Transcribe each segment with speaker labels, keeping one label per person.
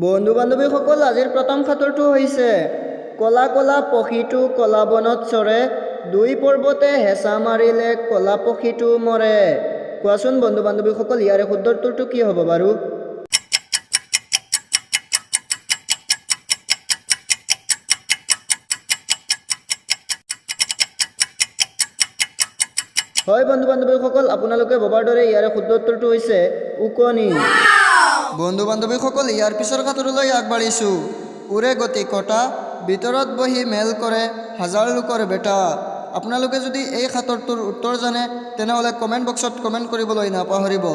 Speaker 1: বন্ধু বান্ধৱীসকল আজিৰ প্ৰথম সাঁতোৰটো হৈছে কলা কলা পক্ষীটো কলা বনত চৰে দুই পৰ্বতে হেঁচা মাৰিলে কলা পক্ষীটো মৰে। কোৱাচোন বন্ধু বান্ধৱীসকল ইয়াৰে শুদ্ধ উত্তৰটো কি হ'ব বাৰু? হয় বন্ধু বান্ধৱীসকল, আপোনালোকে ভবাৰ দৰে ইয়াৰে শুদ্ধ উত্তৰটো হৈছে ওকণি। বন্ধু বান্ধৱীসকল ইয়াৰ পিছৰ সাঁতোৰলৈ আগবাঢ়িছোঁ। উৰে গতি কটা ভিতৰত বহি মেল কৰে হাজাৰ লোকৰ বেটা। আপোনালোকে যদি এই সাঁতোৰটোৰ উত্তৰ জানে তেনেহ'লে কমেণ্ট বক্সত কমেণ্ট কৰিবলৈ নাপাহৰিব।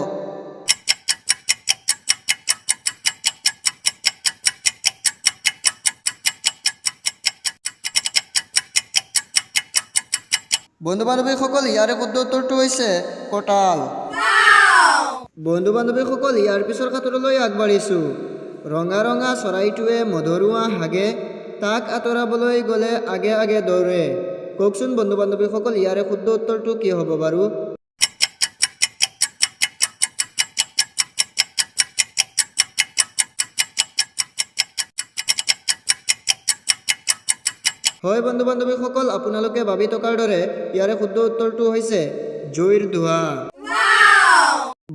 Speaker 1: বন্ধু বান্ধৱীসকল ইয়াৰে শুদ্ধ উত্তৰটো হৈছে কঁঠাল। বন্ধু বান্ধৱীসকল ইয়াৰ পিছৰ সাঁতোৰলৈ আগবাঢ়িছোঁ। ৰঙা ৰঙা চৰাইটোৱে মধুৰুৱা হাগে তাক আঁতৰাবলৈ গ'লে আগে আগে দৌৰে। কওকচোন বন্ধু বান্ধৱীসকল ইয়াৰে শুদ্ধ উত্তৰটো কি হ'ব বাৰু? হয় বন্ধু বান্ধৱীসকল, আপোনালোকে ভাবি থকাৰ দৰে ইয়াৰে শুদ্ধ উত্তৰটো হৈছে জুইৰ ধোঁৱা।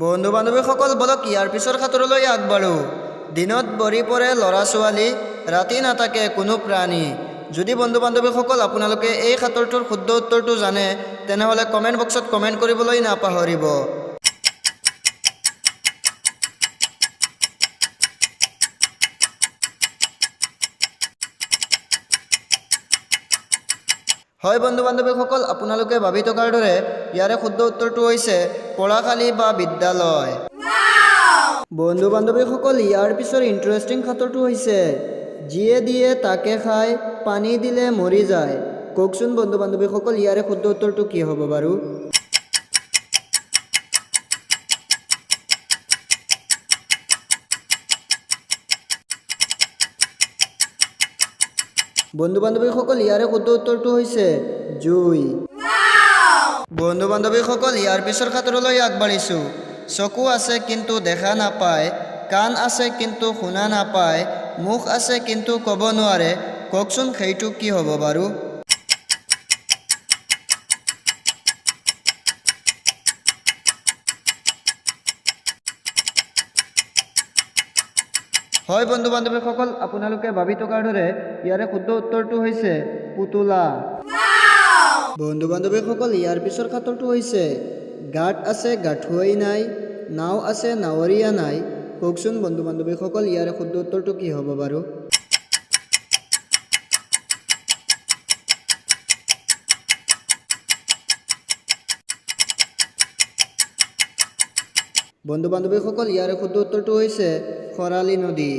Speaker 1: বন্ধু বান্ধৱীসকল বলক ইয়াৰ পিছৰ সাঁতোৰলৈ আগবাঢ়ো। দিনত ভৰি পৰে ল'ৰা ছোৱালী ৰাতি নাথাকে কোনো প্ৰাণী। যদি বন্ধু বান্ধৱীসকল আপোনালোকে এই সাঁতোৰটোৰ শুদ্ধ উত্তৰটো জানে তেনেহ'লে কমেণ্ট বক্সত কমেণ্ট কৰিবলৈ নাপাহৰিব। হয় বন্ধু বান্ধৱীসকল, আপোনালোকে ভাবি থকাৰ দৰে ইয়াৰে শুদ্ধ উত্তৰটো হৈছে পঢ়াশালী বা বিদ্যালয়। বন্ধু বান্ধৱীসকল ইয়াৰ পিছৰ ইণ্টাৰেষ্টিং সাঁতোৰটো হৈছে যিয়ে দিয়ে তাকে খায় পানী দিলে মৰি যায়। কওকচোন বন্ধু বান্ধৱীসকল ইয়াৰে শুদ্ধ উত্তৰটো কি হ'ব বাৰু? বন্ধু বান্ধৱীসকল ইয়াৰে শুদ্ধ উত্তৰটো হৈছে জুই। বন্ধু বান্ধৱীসকল ইয়াৰ পিছৰ সাঁতোৰলৈ আগবাঢ়িছোঁ। চকু আছে কিন্তু দেখা নাপায়, কাণ আছে কিন্তু শুনা নাপায়, মুখ আছে কিন্তু ক'ব নোৱাৰে। কওকচোন সেইটো কি হ'ব বাৰু? হয় বন্ধু বান্ধৱীসকল, আপোনালোকে ভাবি থকাৰ দৰে ইয়াৰে শুদ্ধ উত্তৰটো হৈছে পুতলা। বন্ধু বান্ধৱীসকল ইয়াৰ পিছৰ সাঁতোৰটো হৈছে গাঁত আছে গাঁঠুৱৈ নাই, নাও আছে নাৱৰীয়া নাই। কওকচোন বন্ধু বান্ধৱীসকল ইয়াৰে শুদ্ধ উত্তৰটো কি হ'ব বাৰু? বন্ধু বান্ধৱীসকল ইয়াৰে শুদ্ধ উত্তৰটো হৈছে খৰালি নদী।